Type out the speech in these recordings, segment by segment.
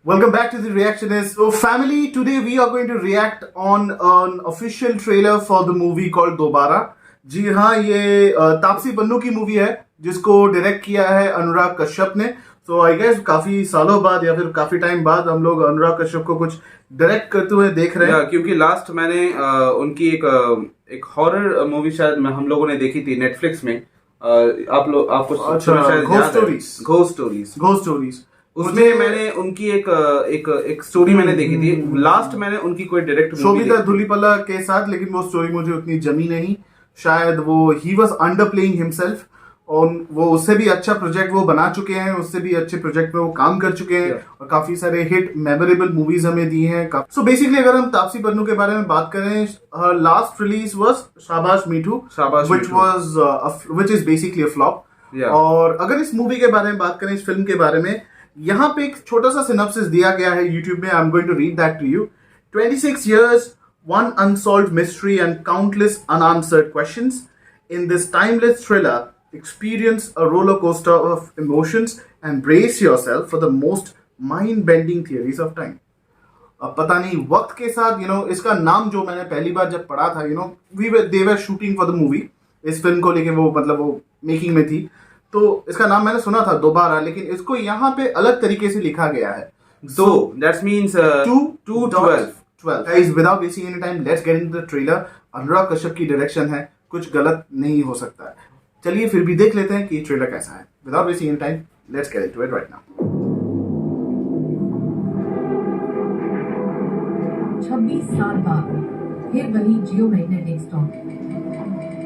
Welcome back to the Reactionist. So, family, today we are going to react on an official trailer for the movie called दोबारा. जी हाँ, ये तापसी पन्नू की movie है जिसको direct किया है अनुराग कश्यप ने. सो आई गेस काफी सालों बाद या फिर काफी टाइम बाद हम लोग अनुराग कश्यप को कुछ डायरेक्ट करते हुए देख रहे हैं. क्योंकि लास्ट मैंने उनकी एक हॉरर मूवी शायद हम लोगों ने देखी थी नेटफ्लिक्स में. आपको घोस्ट स्टोरीज उसमें मैंने उनकी एक स्टोरी मैंने देखी थी. लास्ट मैंने उनकी कोई डायरेक्ट शोभिता धुलीपला के साथ, लेकिन वो स्टोरी मुझे उतनी जमी नहीं. शायद वो he was under playing himself और वो उससे भी अच्छा प्रोजेक्ट वो बना चुके हैं, उससे भी अच्छे प्रोजेक्ट में वो काम कर चुके हैं और काफी सारे हिट मेमोरेबल मूवीज हमें दी हैं. सो बेसिकली अगर हम तापसी पन्नू के बारे में बात करें, last release was Shabaash Mithu, which is basically a flop. और अगर इस मूवी के बारे में बात करें, इस फिल्म के बारे में, यहाँ पे एक छोटा सा सिनॉप्सिस दिया गया है YouTube में. I am going to read that to you. 26 years, one unsolved mystery and countless unanswered questions. In this timeless thriller, experience a roller coaster of emotions and brace yourself for the most mind-bending theories of time. अब पता नहीं वक्त के साथ इसका नाम जो मैंने पहली बार जब पढ़ा था, they were shooting for the movie. इस फिल्म को लेके वो मेकिंग में थी, तो इसका नाम मैंने सुना था दोबारा, लेकिन इसको यहाँ पे अलग तरीके से लिखा गया है. So that means 2-12. Guys, without wasting any time, let's get into the trailer. Anurag Kashyap की डायरेक्शन है, कुछ गलत नहीं हो सकता है. चलिए फिर भी देख लेते हैं कि ये ट्रेलर कैसा है. Without wasting any time, let's get into it right now. 26 साल बाद फिर वही जियोमैग्नेटिक स्टॉर्म.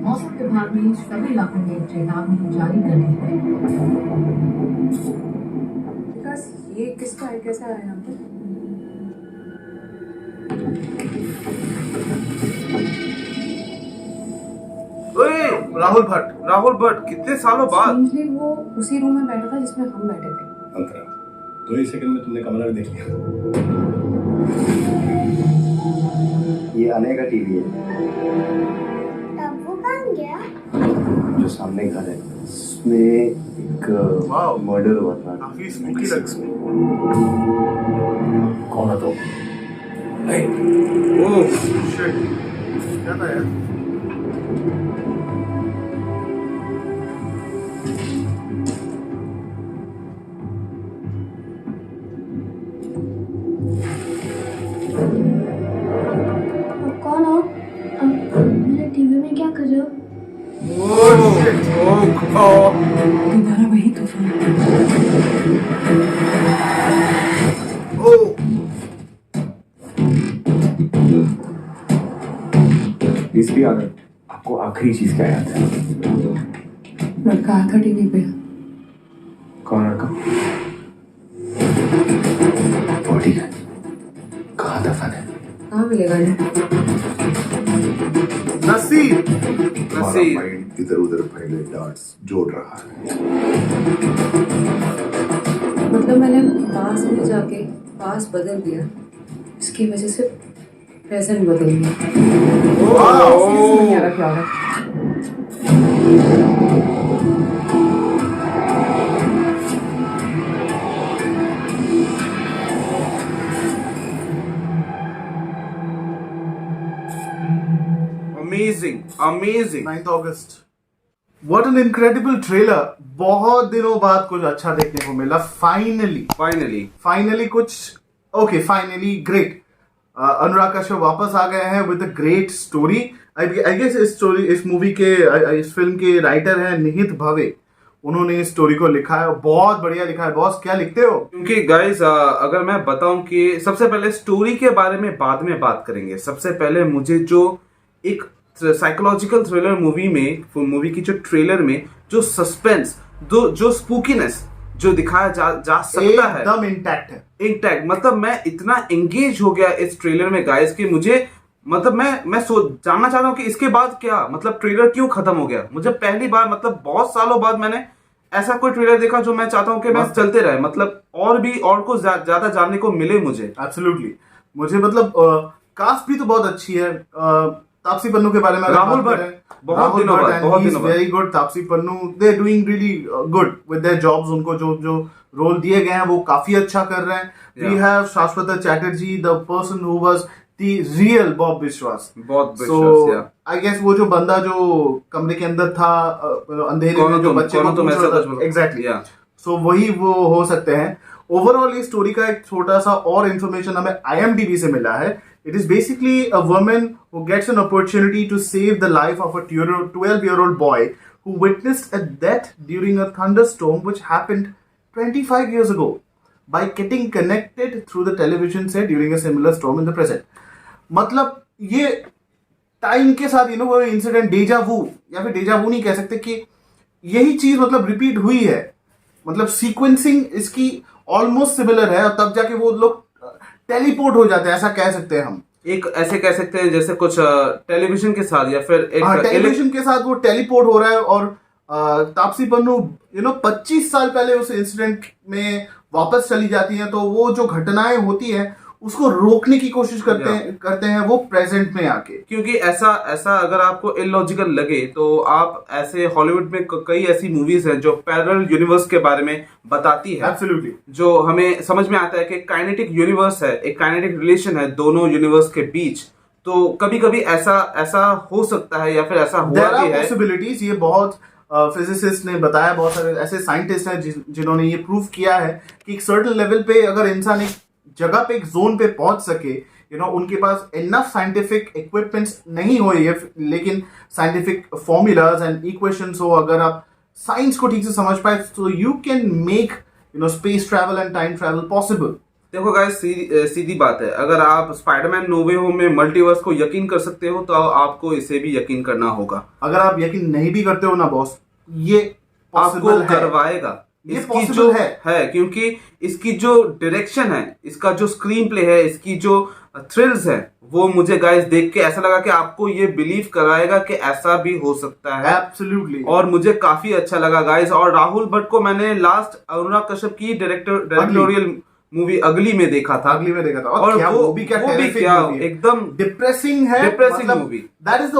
मौसम विभाग ने सभी इलाकों में चेतावनी जारी कर दी है. विकास, ये किसका है, कैसा है यहाँ पे? राहुल भट्ट कितने सालों बाद. वो उसी रूम में बैठा था जिसमें हम बैठे थे. अंतरा, 2 ही सेकंड में तुमने कमरा भी देख लिया. ये आने का टीवी है. जो सामने घर है उसमें एक मर्डर हुआ था. काफी स्मोकी लग. कौन है तो? ओह शिट, क्या था यार? कौन हो? मेरे टीवी में क्या कर रहे हो? दोबारा वही तूफान. इसकी आदत आपको आखिरी चीज क्या याद है? लड़का आया था टीवी पे. कौन लड़का? बॉडी है, कहाँ दफन है? कहाँ मिलेगा नहीं? नसीब माइंड इधर उधर फैले डार्ट्स जोड़ रहा है. मतलब मैंने पास में जाके पास बदल दिया, इसकी वजह से प्रेजेंट बदल गया. क्या है? Amazing. 9th August. What an incredible trailer. बहुत दिनों बाद कुछ अच्छा देखने को मिला. फाइनली कुछ okay. Finally great. Anurag Kashyap वापस आ गए हैं with a great story. I guess इस मूवी के, इस फिल्म के राइटर हैं निहित भवे. उन्होंने इस स्टोरी को लिखा है. बहुत बढ़िया लिखा है. बॉस, क्या लिखते हो? क्योंकि गाइस, अगर मैं बताऊं कि सबसे पहले स्टोरी के बारे में बाद में बात करेंगे. सबसे पहले मुझे जो एक साइकोलॉजिकल थ्रिलर मूवी की जो ट्रेलर में जो सस्पेंस, जो स्पूकीनेस जो दिखाया जा सकता है, एकदम इंटैक्ट. मतलब मैं इतना एंगेज हो गया इस ट्रेलर में गाइस कि मुझे, मतलब मैं जानना चाहता हूँ कि इसके बाद क्या, मतलब ट्रेलर क्यों खत्म हो गया. मुझे पहली बार, मतलब बहुत सालों बाद मैंने ऐसा कोई ट्रेलर देखा जो मैं चाहता हूँ कि मैं चलते रहे, मतलब और को ज्यादा जानने को मिले मुझे. एब्सोल्युटली. मुझे मतलब कास्ट भी तो बहुत अच्छी है. तापसी पन्नू के बारे में राहुल भट्ट, बहुत दिनों बाद very good. Taapsee Pannu they are doing really good with their jobs. उनको जो जो रोल दिए गए हैं वो काफी अच्छा कर रहे हैं। We have Shashwata Chatterjee, the person who was the real Bob Biswas. Yeah I guess वो जो बंदा जो कमरे के अंदर था अंधेरे में जो बच्चे को पूछ रहा था, एग्जैक्टली, सो वही वो हो सकते हैं। ओवरऑल इस स्टोरी का एक छोटा सा और इन्फॉर्मेशन हमें IMDb से मिला है। It is basically a woman who gets an opportunity to save the life of a 12-year-old boy who witnessed a death during a thunderstorm which happened 25 years ago by getting connected through the television set during a similar storm in the present. मतलब ये time के साथ वो incident डेजा वू या फिर डेजा वू नहीं कह सकते कि यही चीज मतलब रिपीट हुई है। मतलब सीक्वेंसिंग इसकी ऑलमोस्ट सिमिलर है और तब जाके वो लोग टेलीपोर्ट हो जाते हैं, ऐसा कह सकते हैं हम। एक ऐसे कह सकते हैं जैसे कुछ टेलीविजन के साथ या फिर एक टेलीविजन के साथ वो टेलीपोर्ट हो रहा है। और तापसी पन्नू 25 साल पहले उस इंसिडेंट में वापस चली जाती हैं, तो वो जो घटनाएं होती हैं उसको रोकने की कोशिश करते हैं वो प्रेजेंट में आके। क्योंकि ऐसा अगर आपको इलॉजिकल लगे तो आप ऐसे हॉलीवुड में कई ऐसी मूवीज हैं जो पैरेलल यूनिवर्स के बारे में बताती है। एब्सोल्युटली। जो हमें समझ में आता है कि काइनेटिक यूनिवर्स है, एक काइनेटिक रिलेशन है दोनों यूनिवर्स के बीच। तो कभी कभी ऐसा हो सकता है या फिर ऐसा हुआ भी है। पॉसिबिलिटीज, ये बहुत फिजिसिस्ट ने बताया, बहुत सारे ऐसे साइंटिस्ट हैं जिन्होंने ये प्रूव किया है कि एक सर्टेन लेवल पे अगर इंसान एक जगह पे एक जोन पे पहुंच सके, उनके पास इनफ साइंटिफिक इक्विपमेंट्स नहीं हो, लेकिन साइंटिफिक फॉर्मूलाज एंड इक्वेशंस हो, अगर आप साइंस को ठीक से समझ पाए तो you can make space travel and time travel possible. देखो गाइस, सीधी बात है, अगर आप स्पाइडरमैन नो वे होम में मल्टीवर्स को यकीन कर सकते हो तो आपको इसे भी यकीन करना होगा। अगर आप यकीन नहीं भी करते हो ना बॉस, ये आपको करवाएगा। इसकी जो है क्योंकि इसकी जो डायरेक्शन है, इसका जो स्क्रीन प्ले है, इसकी जो थ्रिल्स है, वो मुझे गाइस देख के ऐसा लगा कि आपको ये बिलीव कराएगा कि ऐसा भी हो सकता है। एब्सोल्युटली। और मुझे काफी अच्छा लगा गाइस। और राहुल भट्ट को मैंने लास्ट अनुराग कश्यप की डायरेक्टोरियल मूवी अगली में देखा था। और क्या वो भी क्या एकदम डिप्रेसिंग है, depressing movie. That is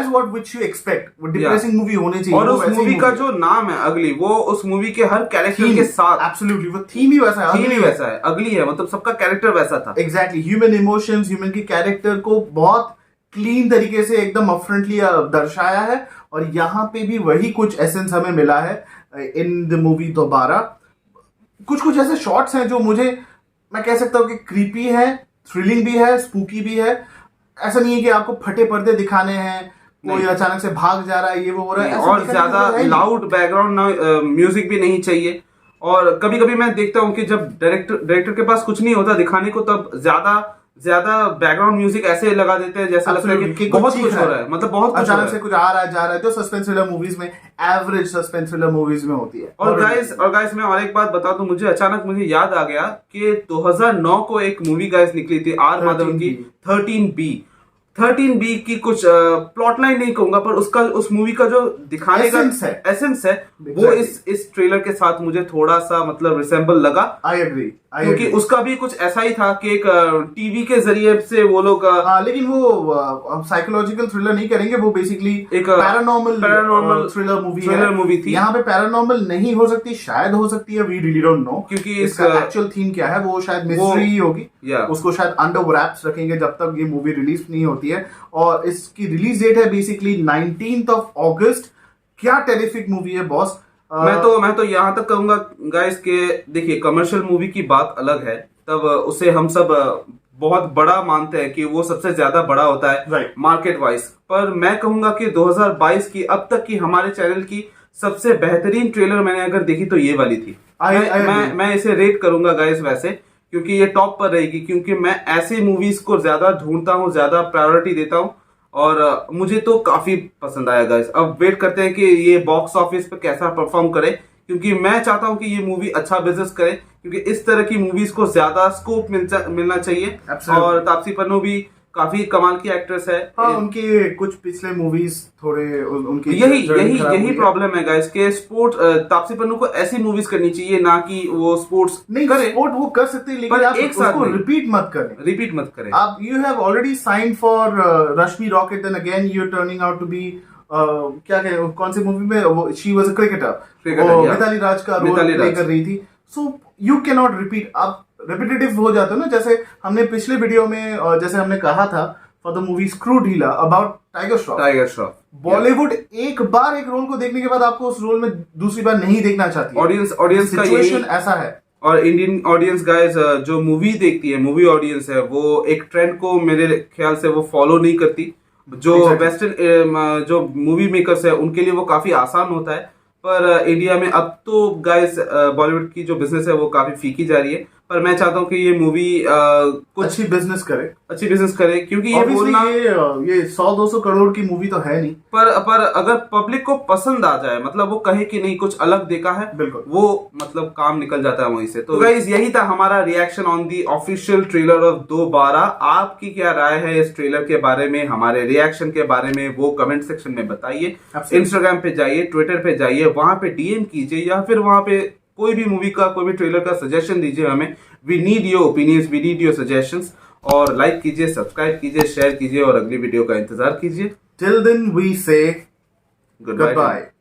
what which you expect, वो डिप्रेसिंग मूवी होनी चाहिए। और उस मूवी का जो नाम है अगली, वो उस मूवी के हर कैरेक्टर के साथ एब्सोल्युटली वो थीम ही वैसा है, अगली है, मतलब सबका कैरेक्टर वैसा था। एग्जैक्टली, ह्यूमन इमोशंस, ह्यूमन के कैरेक्टर को बहुत क्लीन तरीके से एकदम अपफ्रंटली दर्शाया है। और यहाँ पे भी वही कुछ एसेंस हमें मिला है इन द मूवी दोबारा। कुछ ऐसे शॉट्स हैं जो मुझे, मैं कह सकता हूँ कि क्रीपी है, थ्रिलिंग भी है, स्पूकी भी है। ऐसा नहीं है कि आपको फटे पर्दे दिखाने हैं, कोई अचानक से भाग जा रहा है, ये वो हो रहा है, और ज्यादा लाउड बैकग्राउंड म्यूजिक भी नहीं चाहिए। और कभी कभी मैं देखता हूँ कि जब डायरेक्टर के पास कुछ नहीं होता दिखाने को, तब ज्यादा बैकग्राउंड म्यूजिक ऐसे लगा देते हैं जैसा लगता है कि बहुत कुछ हो रहा है, मतलब बहुत अचानक से कुछ आ रहा है जा रहा है, जो सस्पेंस थ्रिलर मूवीज में, एवरेज सस्पेंस थ्रिलर मूवीज में होती है। और गाइस मैं और एक बात बता दूं, मुझे याद आ गया कि 2009 को एक मूवी गाइस निकली थी आर माधवन की 13B की कुछ प्लॉट लाइन नहीं कहूंगा, पर उस मूवी का जो दिखाने का एसेंस है वो इस ट्रेलर के साथ मुझे थोड़ा सा मतलब रिसेंबल लगा। आई एग्री, क्योंकि उसका भी कुछ ऐसा ही था कि एक टीवी के जरिए से वो लोग, लेकिन वो साइकोलॉजिकल थ्रिलर नहीं करेंगे, वो बेसिकली एक पैरानॉर्मल थ्रिलर मूवी थी। यहाँ पे पैरानॉर्मल नहीं हो सकती, शायद हो सकती है, वी रियली डोंट नो, क्योंकि इसका एक्चुअल थीम क्या है वो शायद मिस्ट्री ही होगी। उसको शायद अंडर रैप्स रखेंगे जब तक ये मूवी रिलीज नहीं होती है। और इसकी रिलीज डेट है बेसिकली 19th of August। क्या टेरिफिक मूवी है बॉस। मैं तो यहाँ तक कहूंगा गाइस के देखिए, कमर्शियल मूवी की बात अलग है, तब उसे हम सब बहुत बड़ा मानते हैं कि वो सबसे ज्यादा बड़ा होता है मार्केट वाइज। पर मैं कहूंगा कि 2022 की अब तक की हमारे चैनल की सबसे बेहतरीन ट्रेलर मैंने अगर देखी तो ये वाली थी। मैं इसे रेट करूंगा गाइस वैसे, क्योंकि ये टॉप पर रहेगी, क्योंकि मैं ऐसे मूवीज को ज्यादा ढूंढता हूँ, ज्यादा प्रायोरिटी देता हूँ, और मुझे तो काफी पसंद आया गाइस। अब वेट करते हैं कि ये बॉक्स ऑफिस पे कैसा परफॉर्म करे, क्योंकि मैं चाहता हूं कि ये मूवी अच्छा बिजनेस करे, क्योंकि इस तरह की मूवीज को ज्यादा स्कोप मिलना चाहिए। और तापसी पन्नू भी काफी कमाल की एक्ट्रेस है। हाँ, उनके कुछ पिछले मूवीज थोड़े उनकी यही journey यही खराब यही हुई है। प्रॉब्लम है गाइस के स्पोर्ट तापसी पन्नू को ऐसी मूवीज करनी चाहिए ना कि वो स्पोर्ट्स नहीं करे, स्पोर्ट वो कर सकते हैं, लेकिन पर आप एक साथ उसको नहीं। रिपीट मत करें। रिपीट मत करें। आप you have already sign for Rashmi Rocket, then again you are turning out to be क्या कहें, कौन सी मूवी में वो she was a cricketer, yeah. Mithali Raj का रोल मिताली प्ले राज। कर रही थी। So you can not repeat, आप रिपीटेटिव हो जाते हो ना। जैसे हमने पिछले वीडियो में जैसे हमने कहा था फॉर द मूवी स्क्रू ढीला about tiger Shroff, tiger Shroff Bollywood एक बार एक रोल को देखने के बाद आपको उस रोल में दूसरी बार नहीं देखना चाहती। ऑडियंस का सिचुएशन ऐसा है। और इंडियन ऑडियंस गाइस जो मूवी देखती है, मूवी ऑडियंस है, वो एक ट्रेंड को मेरे ख्याल से वो फॉलो नहीं करती। जो वेस्टर्न जो मूवी मेकर्स है उनके लिए वो काफी आसान होता है, पर इंडिया में अब तो गाइस बॉलीवुड की जो बिजनेस है वो काफी फीकी जा रही है। पर मैं चाहता हूँ कि ये मूवी कुछ अच्छी बिजनेस करे, क्योंकि ये Obviously बोलना ये 100-200 करोड़ की मूवी तो है नहीं, पर अगर पब्लिक को पसंद आ जाए, मतलब वो कहे कि नहीं कुछ अलग देखा है, बिल्कुल। वो मतलब काम निकल जाता है वहीं से। तो गाइस यही था हमारा reaction on the official trailer of 2/12। आपकी क्या राय है इस ट्रेलर के बारे में, हमारे रिएक्शन के बारे में, वो कमेंट सेक्शन में बताइए। Absolutely. इंस्टाग्राम पे जाइए, ट्विटर पे जाइए, वहां पे डीएम कीजिए, या फिर वहां पे कोई भी मूवी का, कोई भी ट्रेलर का सजेशन दीजिए हमें। We need your opinions, we need your suggestions. और लाइक कीजिए, सब्सक्राइब कीजिए, शेयर कीजिए और अगली वीडियो का इंतजार कीजिए। Till then we say Goodbye. goodbye.